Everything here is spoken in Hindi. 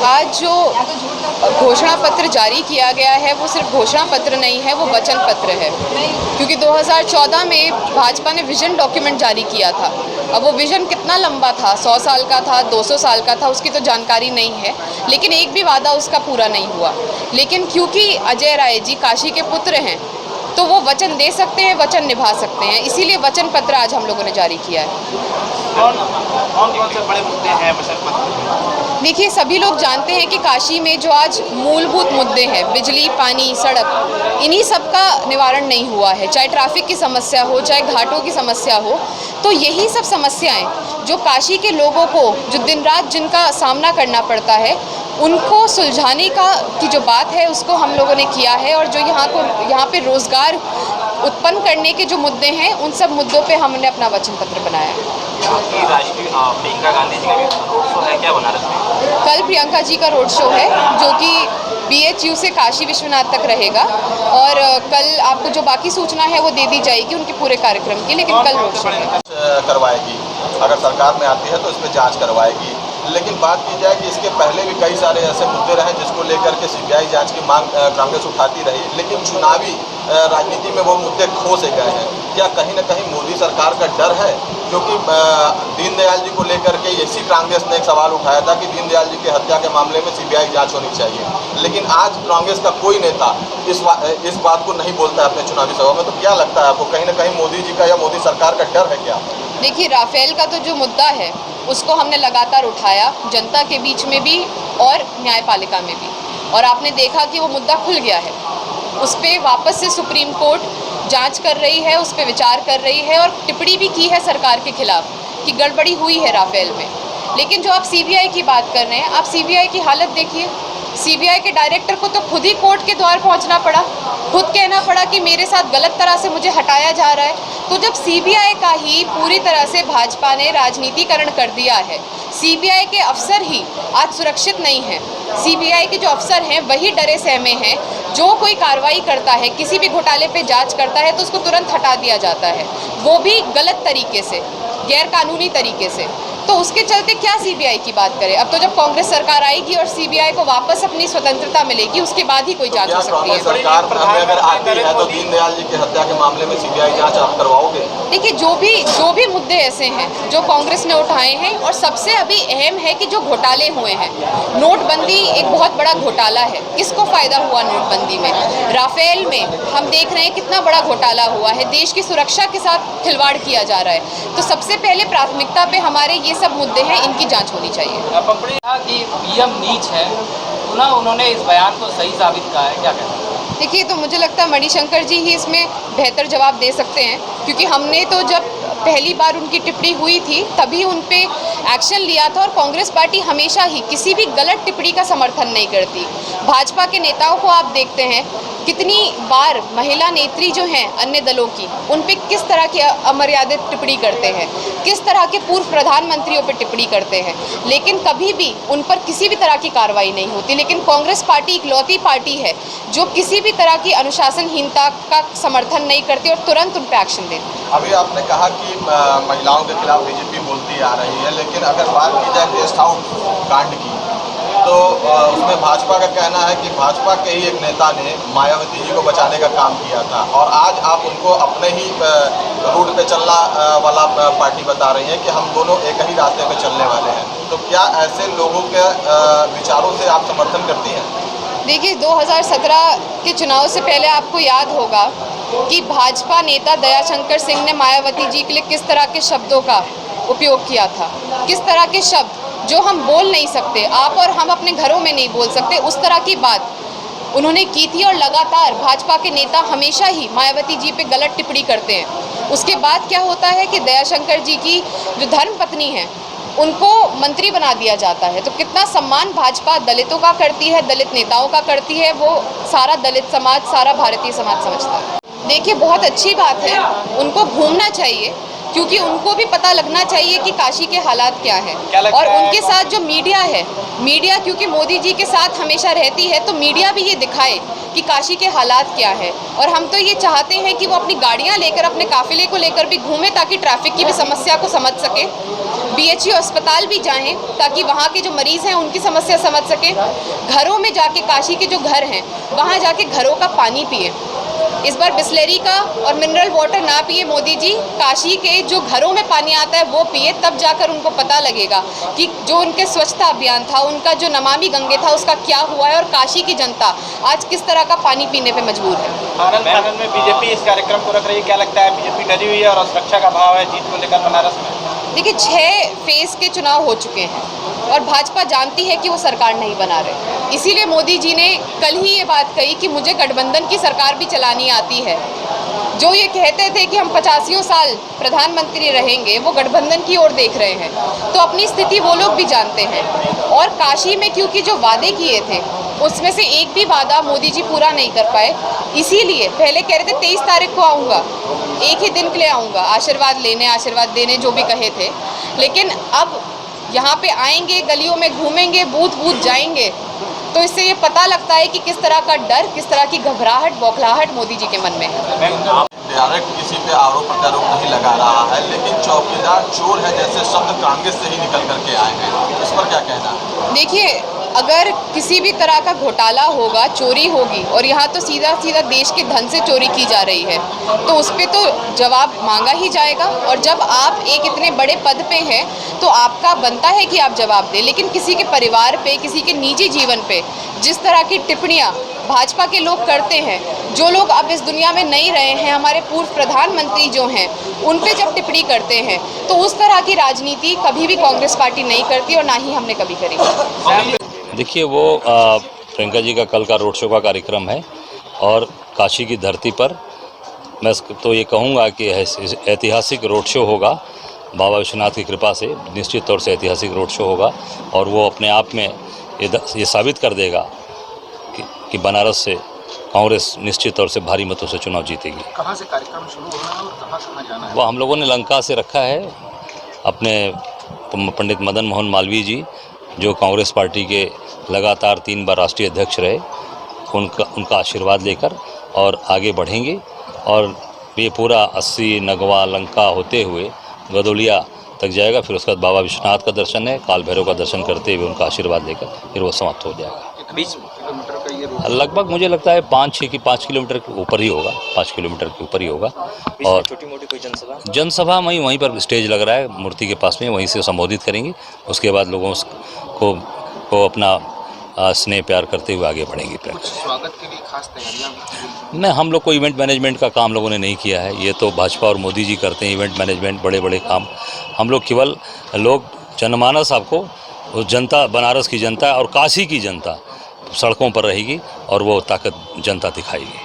आज जो घोषणा पत्र जारी किया गया है वो सिर्फ घोषणा पत्र नहीं है, वो वचन पत्र है। क्योंकि 2014 में भाजपा ने विजन डॉक्यूमेंट जारी किया था। अब वो विजन कितना लंबा था, 100 साल का था, 200 साल का था, उसकी तो जानकारी नहीं है, लेकिन एक भी वादा उसका पूरा नहीं हुआ। लेकिन क्योंकि अजय राय जी काशी के पुत्र हैं तो वो वचन दे सकते हैं, वचन निभा सकते हैं, इसीलिए वचन पत्र आज हम लोगों ने जारी किया है। कौन से बड़े मुद्दे हैं वचन पत्र में? देखिए, सभी लोग जानते हैं कि काशी में जो आज मूलभूत मुद्दे हैं, बिजली, पानी, सड़क, इन्हीं सब का निवारण नहीं हुआ है। चाहे ट्रैफिक की समस्या हो, चाहे घाटों की समस्या हो, तो यही सब समस्याएं जो काशी के लोगों को जो दिन रात जिनका सामना करना पड़ता है, उनको सुलझाने की जो बात है उसको हम लोगों ने किया है। और जो यहाँ पे रोज़गार उत्पन्न करने के जो मुद्दे हैं, उन सब मुद्दों पे हमने अपना वचन पत्र बनाया है। राष्ट्रीय प्रियंका गांधी जी का भी रोड शो है क्या बनारस में? कल प्रियंका जी का रोड शो है जो कि BHU से काशी विश्वनाथ तक रहेगा, और कल आपको जो बाकी सूचना है वो दे दी जाएगी उनके पूरे कार्यक्रम की, लेकिन कल रोड शो है। करवाएगी, अगर सरकार में आती है तो इस पर जाँच करवाएगी। लेकिन बात की जाए कि इसके पहले भी कई सारे ऐसे मुद्दे रहे जिसको लेकर के CBI जांच की मांग कांग्रेस उठाती रही, लेकिन चुनावी राजनीति में वो मुद्दे खो से गए हैं। क्या कहीं ना कहीं मोदी सरकार का डर है? क्योंकि दीनदयाल जी को लेकर के इसी कांग्रेस ने एक सवाल उठाया था कि दीनदयाल जी की हत्या के मामले में CBI जांच होनी चाहिए, लेकिन आज कांग्रेस का कोई नेता इस बात को नहीं बोलता है अपने चुनावी सभा में। तो क्या लगता है आपको, कहीं ना कहीं मोदी जी का या मोदी सरकार का डर है क्या? देखिए, राफेल का तो जो मुद्दा है उसको हमने लगातार उठाया, जनता के बीच में भी और न्यायपालिका में भी, और आपने देखा कि वो मुद्दा खुल गया है। उस पर वापस से सुप्रीम कोर्ट जांच कर रही है, उस पर विचार कर रही है और टिप्पणी भी की है सरकार के खिलाफ कि गड़बड़ी हुई है राफेल में। लेकिन जो आप CBI की बात कर रहे हैं, आप CBI की हालत देखिए। CBI के डायरेक्टर को तो खुद ही कोर्ट के द्वार पहुंचना पड़ा, खुद कहना पड़ा कि मेरे साथ गलत तरह से मुझे हटाया जा रहा है। तो जब CBI का ही पूरी तरह से भाजपा ने राजनीतिकरण कर दिया है, CBI के अफसर ही आज सुरक्षित नहीं हैं, CBI के जो अफसर हैं वही डरे सहमे हैं। जो कोई कार्रवाई करता है, किसी भी घोटाले पे जांच करता है तो उसको तुरंत हटा दिया जाता है, वो भी गलत तरीके से, गैर कानूनी तरीके से। तो उसके चलते क्या CBI की बात करें? अब तो जब कांग्रेस सरकार आएगी और CBI को वापस अपनी स्वतंत्रता मिलेगी, उसके बाद ही कोई जांच हो सकती है। सरकार में अगर आती है तो दीनदयाल जी की हत्या के मामले में CBI जांच आप करवाओगे? देखिए, जो भी मुद्दे ऐसे हैं जो कांग्रेस ने उठाए हैं, और सबसे अभी अहम है कि जो घोटाले हुए हैं, नोटबंदी एक बहुत बड़ा घोटाला है। किसको फायदा हुआ नोटबंदी में? राफेल में हम देख रहे हैं कितना बड़ा घोटाला हुआ है, देश की सुरक्षा के साथ खिलवाड़ किया जा रहा है। तो सबसे पहले प्राथमिकता पे हमारे ये सब मुद्दे हैं, इनकी जांच होनी चाहिए। कि PM नीच है, उन्होंने इस बयान को सही साबित कहा है, क्या कहते हैं? देखिए, तो मुझे लगता है मणिशंकर जी ही इसमें बेहतर जवाब दे सकते हैं, क्योंकि हमने तो जब पहली बार उनकी टिप्पणी हुई थी तभी उन पे एक्शन लिया था। और कांग्रेस पार्टी हमेशा ही किसी भी गलत टिप्पणी का समर्थन नहीं करती। भाजपा के नेताओं को आप देखते हैं कितनी बार महिला नेत्री जो हैं अन्य दलों की, उन पे किस तरह की अमर्यादित टिप्पणी करते हैं, किस तरह के पूर्व प्रधानमंत्रियों पे टिप्पणी करते हैं, लेकिन कभी भी उन पर किसी भी तरह की कार्रवाई नहीं होती। लेकिन कांग्रेस पार्टी इकलौती पार्टी है जो किसी भी तरह की अनुशासनहीनता का समर्थन नहीं करती और तुरंत उन पर एक्शन देती। अभी आपने कहा कि महिलाओं के खिलाफ BJP बोलती आ रही है, लेकिन अगर बात की जाए गेस्ट हाउस कांड की तो उसमें भाजपा का कहना है कि भाजपा के ही एक नेता ने मायावती जी को बचाने का काम किया था, और आज आप उनको अपने ही रूट पे चलना वाला पार्टी बता रही है कि हम दोनों एक ही रास्ते पे चलने वाले हैं। तो क्या ऐसे लोगों के विचारों से आप समर्थन करती हैं? देखिए, 2017 के चुनाव से पहले आपको याद होगा कि भाजपा नेता दयाशंकर सिंह ने मायावती जी के लिए किस तरह के शब्दों का उपयोग किया था, किस तरह के शब्द जो हम बोल नहीं सकते, आप और हम अपने घरों में नहीं बोल सकते, उस तरह की बात उन्होंने की थी। और लगातार भाजपा के नेता हमेशा ही मायावती जी पे गलत टिप्पणी करते हैं। उसके बाद क्या होता है कि दयाशंकर जी की जो धर्मपत्नी है उनको मंत्री बना दिया जाता है। तो कितना सम्मान भाजपा दलितों का करती है, दलित नेताओं का करती है, वो सारा दलित समाज, सारा भारतीय समाज समझता है। देखिए, बहुत अच्छी बात है, उनको घूमना चाहिए, क्योंकि उनको भी पता लगना चाहिए कि काशी के हालात क्या है। और उनके साथ जो मीडिया है, मीडिया क्योंकि मोदी जी के साथ हमेशा रहती है, तो मीडिया भी ये दिखाए कि काशी के हालात क्या है। और हम तो ये चाहते हैं कि वो अपनी गाड़ियाँ लेकर, अपने काफिले को लेकर भी घूमे, ताकि ट्रैफिक की भी समस्या को समझ सके। BHU अस्पताल भी जाएं ताकि वहाँ के जो मरीज़ हैं उनकी समस्या समझ सकें। घरों में जाके, काशी के जो घर हैं वहाँ जाके घरों का पानी पिए। इस बार बिस्लेरी का और मिनरल वाटर ना पिए मोदी जी, काशी के जो घरों में पानी आता है वो पिए, तब जाकर उनको पता लगेगा कि जो उनके स्वच्छता अभियान था, उनका जो नमामि गंगे था, उसका क्या हुआ है और काशी की जनता आज किस तरह का पानी पीने पे मजबूर है। आनंद में बीजेपी इस कार्यक्रम को रख रही है, क्या लगता है बीजेपी डरी हुई है और सुरक्षा का भाव है जीत को लेकर बनारस में? देखिए, 6 फेज़ के चुनाव हो चुके हैं और भाजपा जानती है कि वो सरकार नहीं बना रहे। इसीलिए मोदी जी ने कल ही ये बात कही कि मुझे गठबंधन की सरकार भी चलानी आती है। जो ये कहते थे कि हम 85 साल प्रधानमंत्री रहेंगे, वो गठबंधन की ओर देख रहे हैं। तो अपनी स्थिति वो लोग भी जानते हैं। और काशी में क्योंकि जो वादे किए थे उसमें से एक भी वादा मोदी जी पूरा नहीं कर पाए, इसीलिए पहले कह रहे थे 23 तारीख को आऊँगा, एक ही दिन के लिए आऊँगा आशीर्वाद लेने, आशीर्वाद देने, जो भी कहे थे। लेकिन अब यहाँ पे आएंगे, गलियों में घूमेंगे, बूथ बूथ जाएंगे, तो इससे ये पता लगता है कि किस तरह का डर, किस तरह की घबराहट, बौखलाहट मोदी जी के मन में है। आप डायरेक्ट किसी पे आरोप प्रत्यारोप नहीं लगा रहा है, लेकिन चौकीदार चोर है जैसे शब्द कांग्रेस से ही निकल करके आए हैं, इस पर क्या कहना है? देखिए, अगर किसी भी तरह का घोटाला होगा, चोरी होगी, और यहाँ तो सीधा सीधा देश के धन से चोरी की जा रही है, तो उस पर तो जवाब मांगा ही जाएगा। और जब आप एक इतने बड़े पद पे हैं तो आपका बनता है कि आप जवाब दें। लेकिन किसी के परिवार पे, किसी के निजी जीवन पे जिस तरह की टिप्पणियाँ भाजपा के लोग करते हैं, जो लोग अब इस दुनिया में नहीं रहे हैं, हमारे पूर्व प्रधानमंत्री जो हैं, उन पे जब टिप्पणी करते हैं, तो उस तरह की राजनीति कभी भी कांग्रेस पार्टी नहीं करती और ना ही हमने कभी करी। देखिए, वो प्रियंका जी का कल का रोड शो का कार्यक्रम है और काशी की धरती पर मैं तो ये कहूँगा कि ऐतिहासिक रोड शो होगा। बाबा विश्वनाथ की कृपा से निश्चित तौर से ऐतिहासिक रोड शो होगा और वो अपने आप में ये साबित कर देगा कि बनारस से कांग्रेस निश्चित तौर से भारी मतों से चुनाव जीतेगी। कहाँ से कार्यक्रम शुरू होना है और कहाँ जाना है? वो हम लोगों ने लंका से रखा है। अपने पंडित मदन मोहन मालवीय जी, जो कांग्रेस पार्टी के लगातार 3 बार राष्ट्रीय अध्यक्ष रहे, उनका आशीर्वाद लेकर और आगे बढ़ेंगे। और ये पूरा 80 नगवा लंका होते हुए गदोलिया तक जाएगा। फिर उसके बाद बाबा विश्वनाथ का दर्शन है, काल भैरव का दर्शन करते हुए उनका आशीर्वाद लेकर फिर वो समाप्त हो जाएगा। 20 किलोमीटर का ये रोड लगभग मुझे लगता है 5 किलोमीटर के ऊपर ही होगा, 5 किलोमीटर के ऊपर ही होगा। और छोटी मोटी कोई जनसभा वहीं पर स्टेज लग रहा है मूर्ति के पास में, वहीं से संबोधित करेंगे। उसके बाद लोगों को अपना स्नेह प्यार करते हुए आगे बढ़ेंगे। स्वागत के लिए खास तैयारियां नहीं, हम लोग को इवेंट मैनेजमेंट का काम लोगों ने नहीं किया है। ये तो भाजपा और मोदी जी करते हैं इवेंट मैनेजमेंट, बड़े बड़े काम। हम लोग केवल जनमानस, आपको जनता, बनारस की जनता और काशी की जनता सड़कों पर रहेगी और वो ताकत जनता दिखाएगी।